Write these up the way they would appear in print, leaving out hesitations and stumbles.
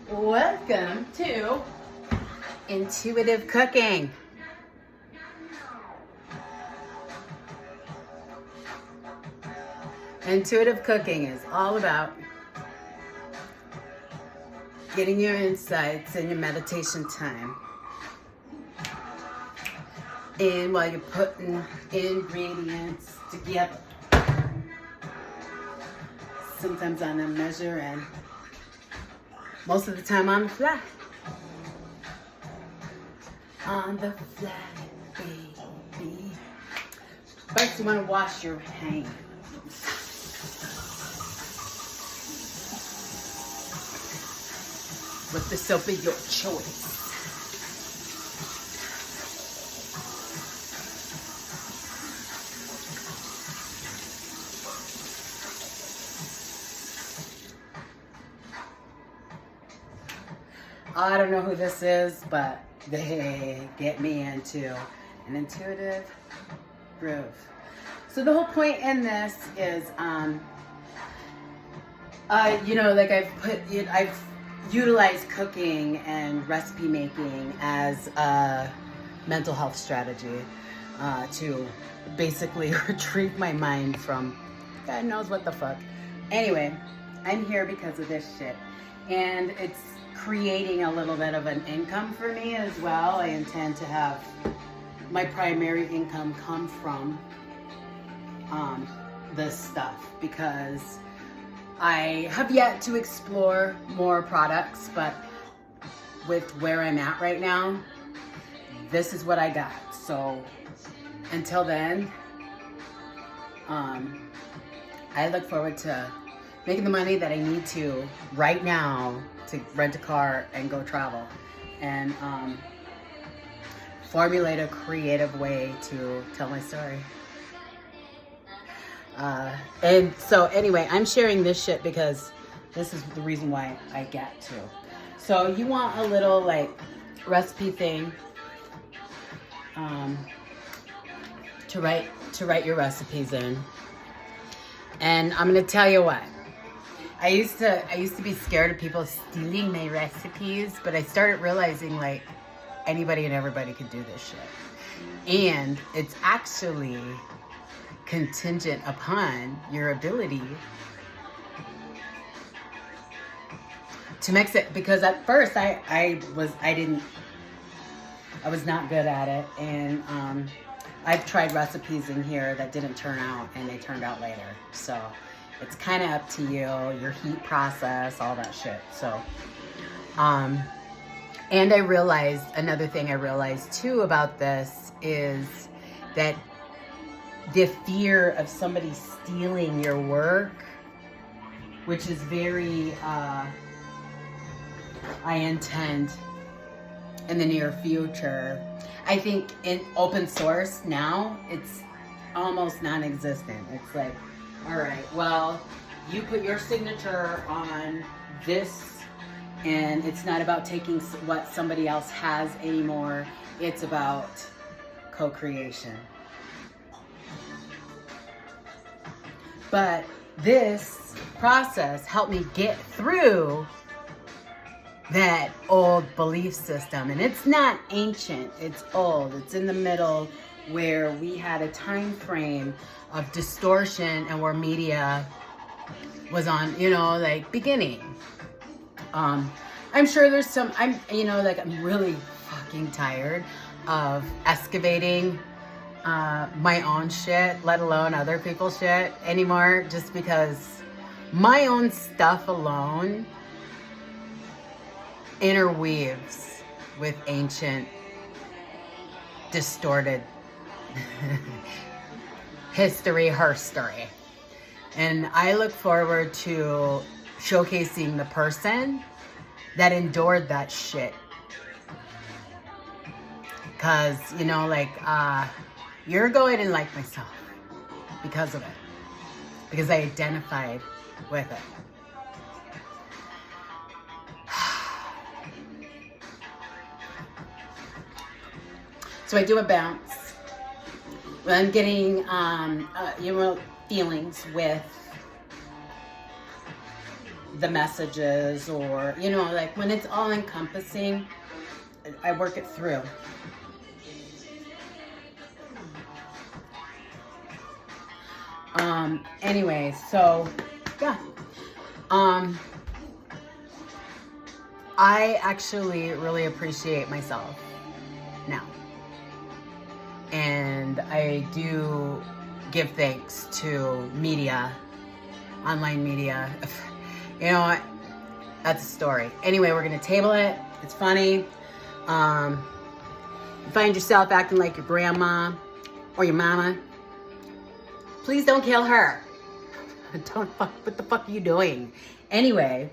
Welcome to Intuitive Cooking. Intuitive cooking is all about getting your insights and your meditation time in while you're putting ingredients together. Sometimes on a measure and most of the time on the fly. On the fly, baby. First you want to wash your hands. With the soap of your choice. I don't know who this is, but they get me into an intuitive groove. So the whole point in this is, I've utilized cooking and recipe making as a mental health strategy to basically retrieve my mind from God knows what the fuck. Anyway, I'm here because of this shit. And it's creating a little bit of an income for me as well. I intend to have my primary income come from this stuff because I have yet to explore more products, but with where I'm at right now, this is what I got. So until then, I look forward to making the money that I need to right now to rent a car and go travel and formulate a creative way to tell my story. And so anyway, I'm sharing this shit because this is the reason why I get to. So you want a little like recipe thing to write your recipes in. And I'm gonna tell you what. I used to be scared of people stealing my recipes, but I started realizing like anybody and everybody could do this shit. And it's actually contingent upon your ability to mix it, because at first I was not good at it, and I've tried recipes in here that didn't turn out and they turned out later. So it's kind of up to you, your heat process, all that shit. So and another thing I realized too about this is that the fear of somebody stealing your work, which is very, I intend in the near future. I think in open source now, it's almost non-existent. It's like, all right, well, you put your signature on this, and it's not about taking what somebody else has anymore. It's about co-creation. But this process helped me get through that old belief system. And it's not ancient, it's old. It's in the middle where we had a time frame of distortion and where media was on, like beginning. I'm sure there's some, I'm really fucking tired of excavating my own shit, let alone other people's shit anymore, just because my own stuff alone interweaves with ancient, distorted history, herstory. And I look forward to showcasing the person that endured that shit. Cause, you're going to like myself because of it. Because I identified with it. So I do a bounce. I'm getting feelings with the messages, or, you know, like when it's all encompassing, I work it through. Anyway, so yeah. I actually really appreciate myself now. And I do give thanks to media, online media. You know what? That's a story. Anyway, we're gonna table it. It's funny. You find yourself acting like your grandma or your mama, please don't kill her. Don't fuck, what the fuck are you doing? Anyway,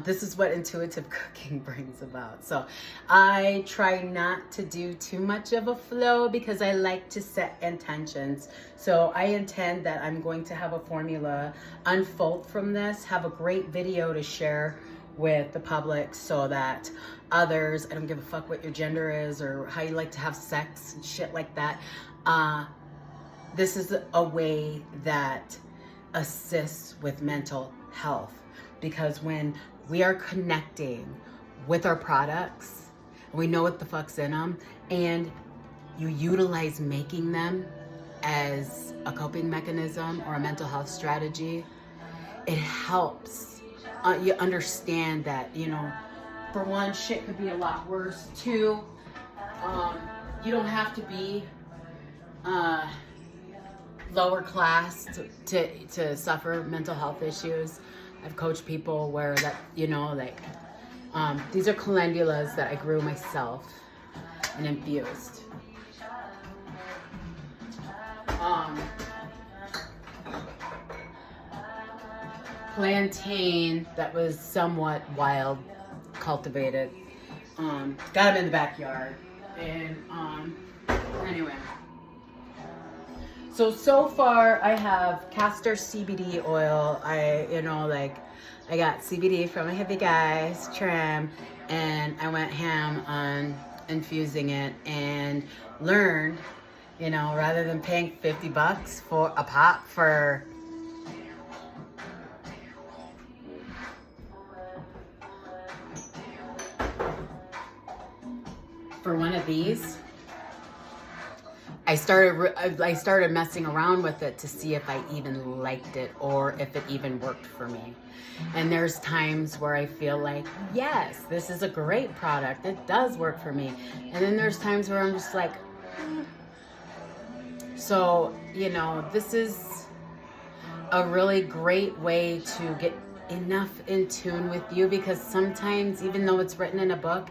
this is what intuitive cooking brings about. So I try not to do too much of a flow because I like to set intentions. So I intend that I'm going to have a formula unfold from this, have a great video to share with the public so that others, I don't give a fuck what your gender is or how you like to have sex and shit like that. This is a way that assists with mental health, because when we are connecting with our products, we know what the fuck's in them, and you utilize making them as a coping mechanism or a mental health strategy, it helps you understand that, you know, for one, shit could be a lot worse. Two, you don't have to be lower class to suffer mental health issues. I've coached people where that, you know, like, these are calendulas that I grew myself and infused. Plantain that was somewhat wild, cultivated. Got them in the backyard. And anyway. So far I have castor CBD oil. I got CBD from a hippie guy's trim, and I went ham on infusing it and learned, you know, rather than paying $50 for a pop for one of these, I started messing around with it to see if I even liked it or if it even worked for me. And there's times where I feel like, yes, this is a great product. It does work for me. And then there's times where I'm just like, So, you know, this is a really great way to get enough in tune with you, because sometimes, even though it's written in a book,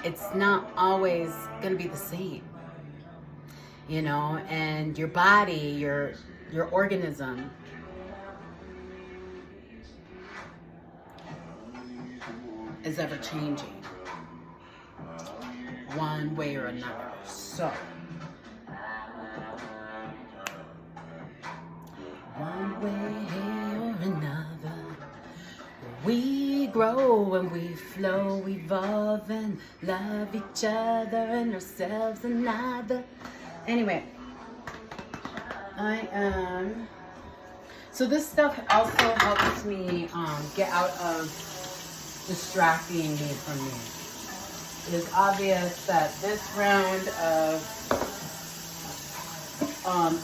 it's not always going to be the same. You know, and your body, your organism is ever changing one way or another. So one way or another, we grow and we flow, evolve and love each other and ourselves and neither. Anyway, so this stuff also helps me get out of distracting me from me. It is obvious that this round of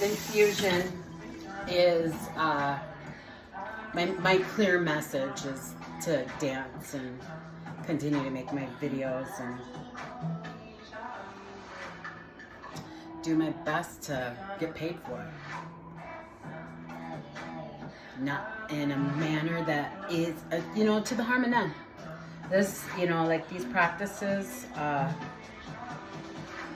infusion is my clear message is to dance and continue to make my videos and do my best to get paid for it. Not in a manner that is, you know, to the harm of none. This, you know, like these practices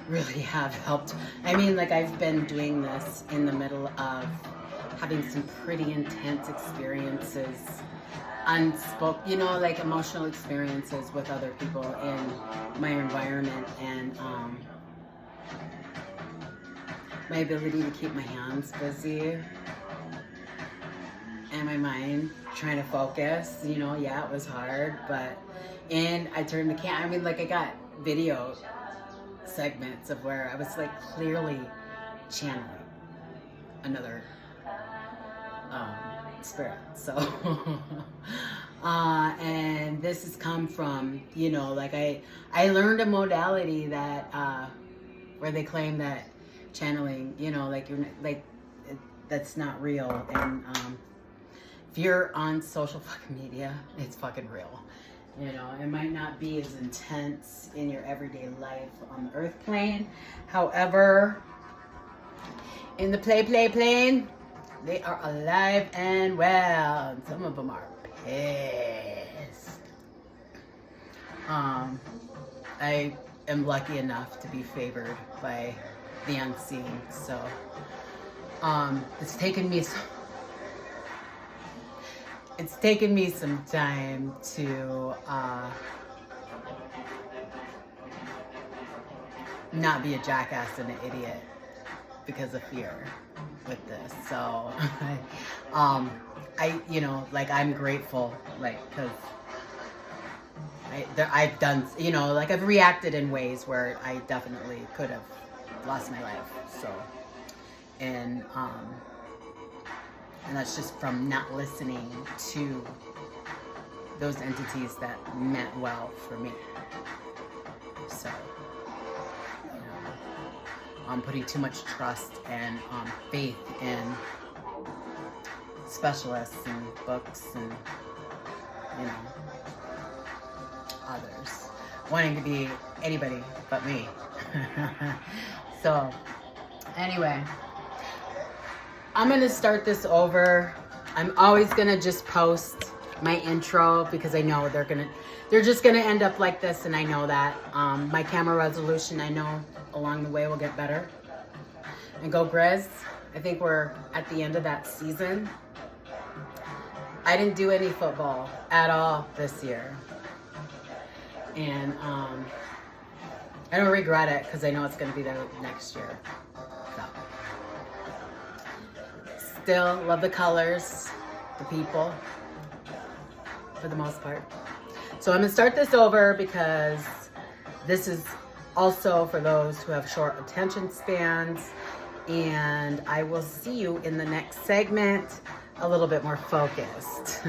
really have helped. I mean, like I've been doing this in the middle of having some pretty intense experiences, unspoken, you know, like emotional experiences with other people in my environment, and my ability to keep my hands busy and my mind trying to focus, you know, yeah, it was hard, but, and I turned the camera, I mean, like I got video segments of where I was like clearly channeling another spirit. So, and this has come from, you know, like I learned a modality that, where they claim that channeling, you know, like you're like, that's not real. And, if you're on social fucking media, it's fucking real. You know, it might not be as intense in your everyday life on the earth plane. However, in the plane, they are alive and well. And some of them are pissed. I am lucky enough to be favored by the unseen. So, it's taken me some time to not be a jackass and an idiot because of fear with this. So, I, you know, like I'm grateful, like, because I've done, you know, like I've reacted in ways where I definitely could have lost my life. So, and that's just from not listening to those entities that meant well for me. So, you know, I'm putting too much trust and faith in specialists and books and, you know, others wanting to be anybody but me. So, anyway. I'm gonna start this over. I'm always gonna just post my intro because I know they're just gonna end up like this, and I know that. My camera resolution, I know along the way will get better. And go Grizz. I think we're at the end of that season. I didn't do any football at all this year. And I don't regret it because I know it's gonna be there next year. So. Still love the colors, the people, for the most part. So I'm gonna start this over because this is also for those who have short attention spans, and I will see you in the next segment a little bit more focused.